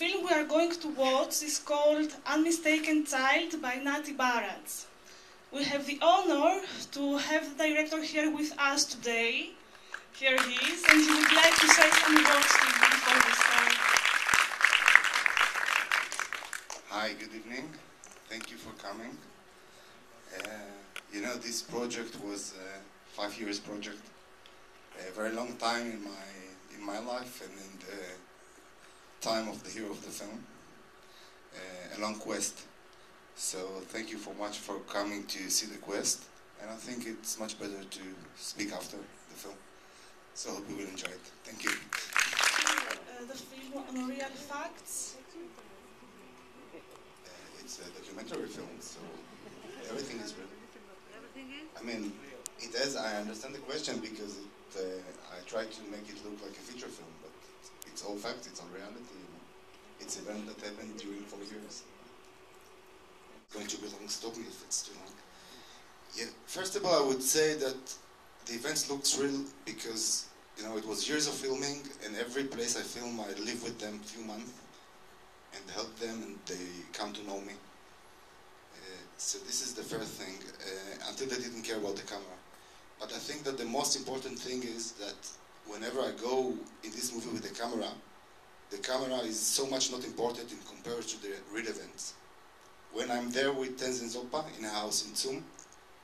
film we are going to watch is called Unmistaken Child by Nati Baratz. We have the honor to have the director here with us today. Here he is, and he would like to say some words to you before we start. Hi, good evening. Thank you for coming. This project was a 5 years project. A very long time in my life and in the time of the hero of the film. A long quest. So thank you so much for coming to see the quest. And I think it's much better to speak after the film. So I hope you will enjoy it. Thank you. The film on real facts? It's a documentary film, so everything is real. I mean, I understand the question because I try to make it look like a feature film, but it's all facts, it's all reality. It's an event that happened during 4 years. It's going to be long, stop me if it's too long. Yeah, first of all, I would say that the events looks real because, it was years of filming, and every place I film, I live with them a few months and help them, and they come to know me. So this is the first thing, until they didn't care about the camera. But I think that the most important thing is that whenever I go in this movie with the camera is so much not important in compared to the real events. When I'm there with Tenzin Zopa in a house in Tzum,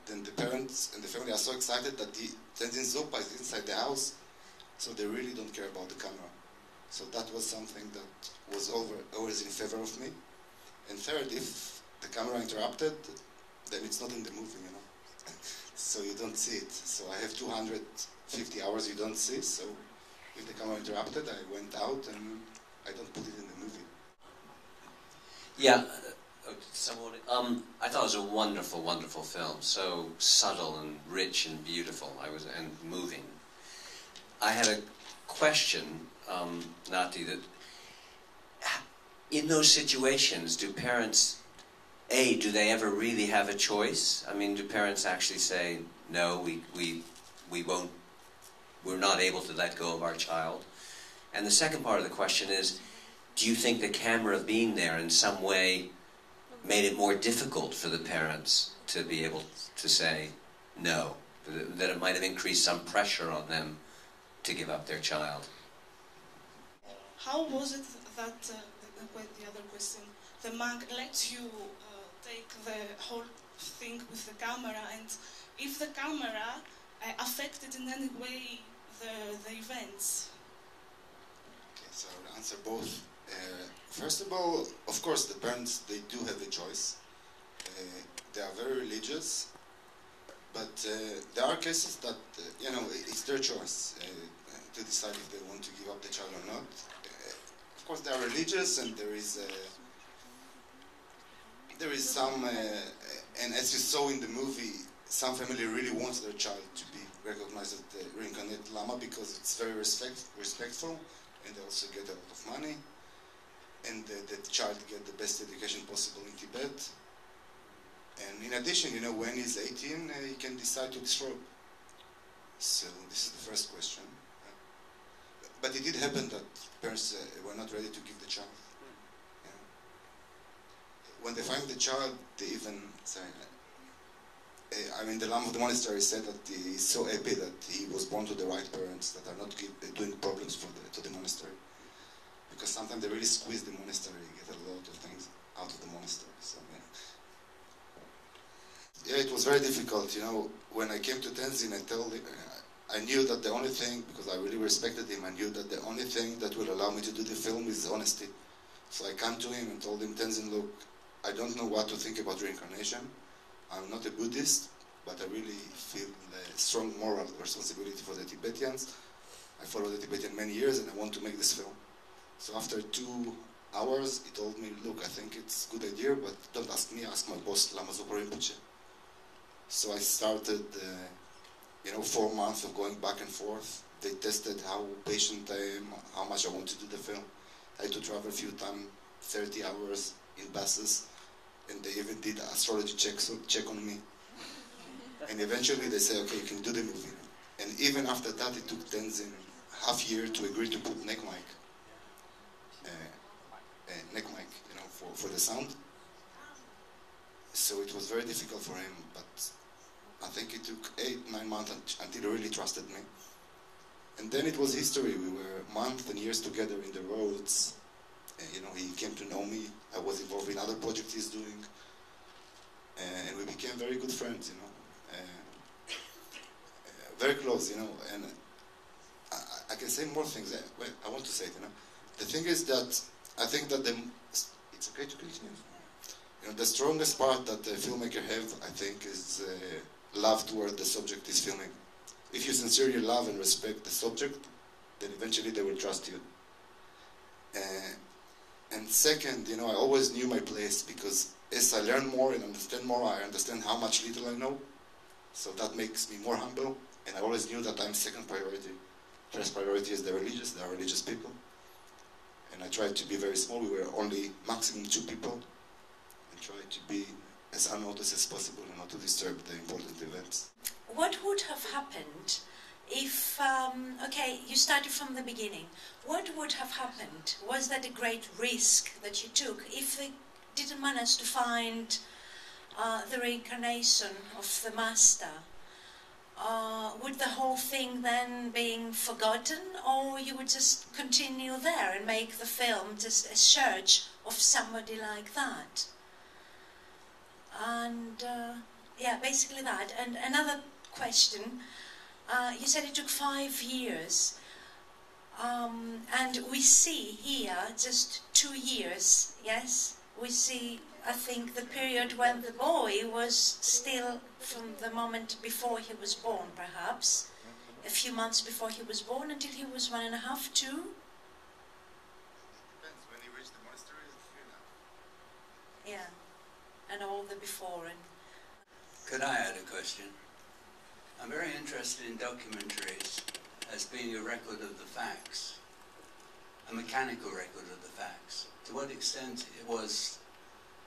then the parents and the family are so excited that the Tenzin Zopa is inside the house, so they really don't care about the camera. So that was something that was always in favor of me. And third, if the camera interrupted, then it's not in the movie, So you don't see it. So I have 250 hours you don't see, so if the camera interrupted, I went out and I don't put it in the movie. Yeah, I thought it was a wonderful, wonderful film. So subtle and rich and beautiful. And moving. I had a question, Nati, that in those situations, do parents, do they ever really have a choice? I mean, do parents actually say, no, we won't, we're not able to let go of our child? And the second part of the question is, do you think the camera being there in some way made it more difficult for the parents to be able to say no? That it might have increased some pressure on them to give up their child? How was it that, the other question, the monk let you take the whole thing with the camera, and if the camera affected in any way the events? Okay, so I'll answer both. First of all, of course, the parents, they do have a choice. They are very religious, but there are cases that, it's their choice to decide if they want to give up the child or not. Of course, they are religious, and there is some, and as you saw in the movie, some family really wants their child to be recognized as the reincarnated Lama because it's very respectful, and they also get a lot of money, and the child get the best education possible in Tibet. And in addition, when he's 18, he can decide to disrobe. So this is the first question. But it did happen that parents were not ready to give the child. When they find the child, they even say, the Lama of the monastery said that he's so happy that he was born to the right parents that are not doing problems to the monastery. Because sometimes they really squeeze the monastery, get a lot of things out of the monastery. So, yeah, it was very difficult. When I came to Tenzin, I knew that the only thing, because I really respected him, I knew that the only thing that will allow me to do the film is honesty. So I came to him and told him, Tenzin, look, I don't know what to think about reincarnation. I'm not a Buddhist, but I really feel a strong moral responsibility for the Tibetans. I followed the Tibetan many years and I want to make this film. So after 2 hours, he told me, look, I think it's a good idea, but don't ask me, ask my boss, Lama Zopa Rinpoche. So I started 4 months of going back and forth. They tested how patient I am, how much I want to do the film. I had to travel a few times, 30 hours in buses, and they even did astrology check on me. And eventually they say, okay, you can do the movie. And even after that, it took Tenzin half year to agree to put neck mic. for the sound. So it was very difficult for him, but I think it took 8-9 months until he really trusted me. And then it was history. We were months and years together in the roads. You know, he came to know me. I was involved in other projects he's doing. And we became very good friends, you know. Very close, you know. And I can say more things. Well, I want to say it, you know. The thing is that I think that it's okay to continue. You know, the strongest part that the filmmaker have, I think, is love toward the subject he's filming. If you sincerely love and respect the subject, then eventually they will trust you. And second, you know, I always knew my place, because as I learn more and understand more, I understand how much little I know. So that makes me more humble, and I always knew that I'm second priority. First priority is the religious people. And I tried to be very small. We were only maximum 2 people, and tried to be as unnoticed as possible and not to disturb the important events. What would have happened if, okay, you started from the beginning. What would have happened? Was that a great risk that you took if they didn't manage to find the reincarnation of the master? Would the whole thing then being forgotten, or you would just continue there and make the film just a search of somebody like that? And yeah, basically that. And another question, you said it took 5 years, and we see here just 2 years, yes? We see, I think, the period when the boy was still, from the moment before he was born, perhaps, a few months before he was born, until he was 1.5, 2? Depends. When he reached the monastery, it's 3 now. Yeah, and all the before. And could I add a question? I'm very interested in documentaries as being a record of the facts, a mechanical record of the facts. To what extent it was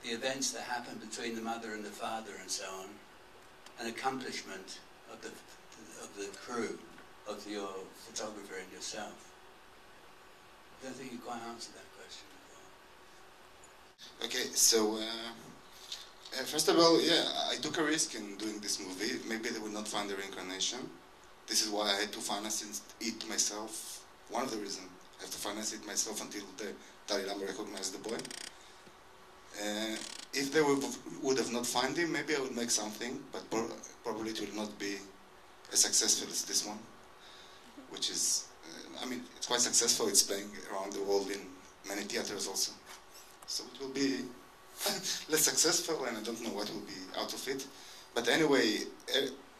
the events that happened between the mother and the father and so on, an accomplishment of the crew, of your photographer and yourself. I don't think you quite answered that question before. Okay, so first of all, yeah, I took a risk in doing this movie. Maybe they would not find the reincarnation. This is why I had to finance it myself. One of the reasons I have to finance it myself until the Dalai Lama recognized the boy. If they would have not found him, maybe I would make something, but probably it will not be as successful as this one, which is, I mean, it's quite successful. It's playing around the world in many theaters also. So it will be less successful, and I don't know what will be out of it. But anyway,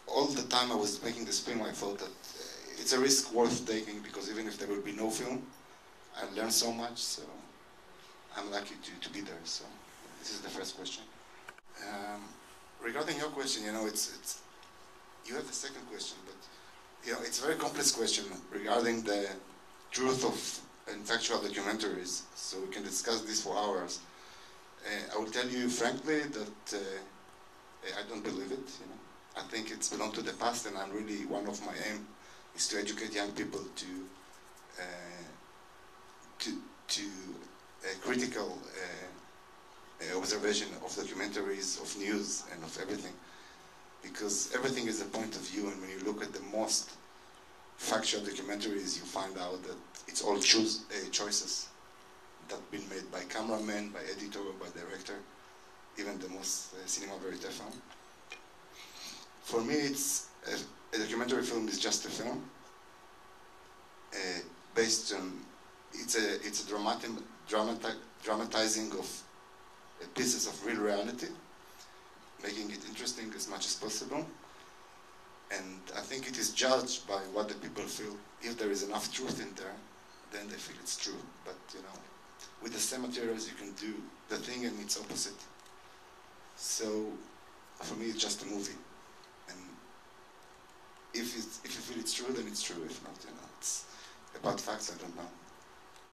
all the time I was making this film, I thought that it's a risk worth taking, because even if there will be no film, I learned so much, so I'm lucky to be there. So this is the first question. Regarding your question, you know, it's you have the second question, but you know, it's a very complex question regarding the truth of factual documentaries. So we can discuss this for hours. I will tell you frankly that I don't believe it. You know, I think it's belonged to the past, and I'm really, one of my aim is to educate young people to a critical observation of documentaries, of news, and of everything. Because everything is a point of view, and when you look at the most factual documentaries, you find out that it's all choices that have been made by cameraman, by editor, by director, even the most cinema verite film. For me, it's a documentary film is just a film based on it's a dramatizing of pieces of real reality, making it interesting as much as possible. And I think it is judged by what the people feel. If there is enough truth in there, then they feel it's true. But you know, with the same materials, you can do the thing and its opposite. So for me, it's just a movie. And if you feel it's true, then it's true. If not, you know, it's about facts. I don't know.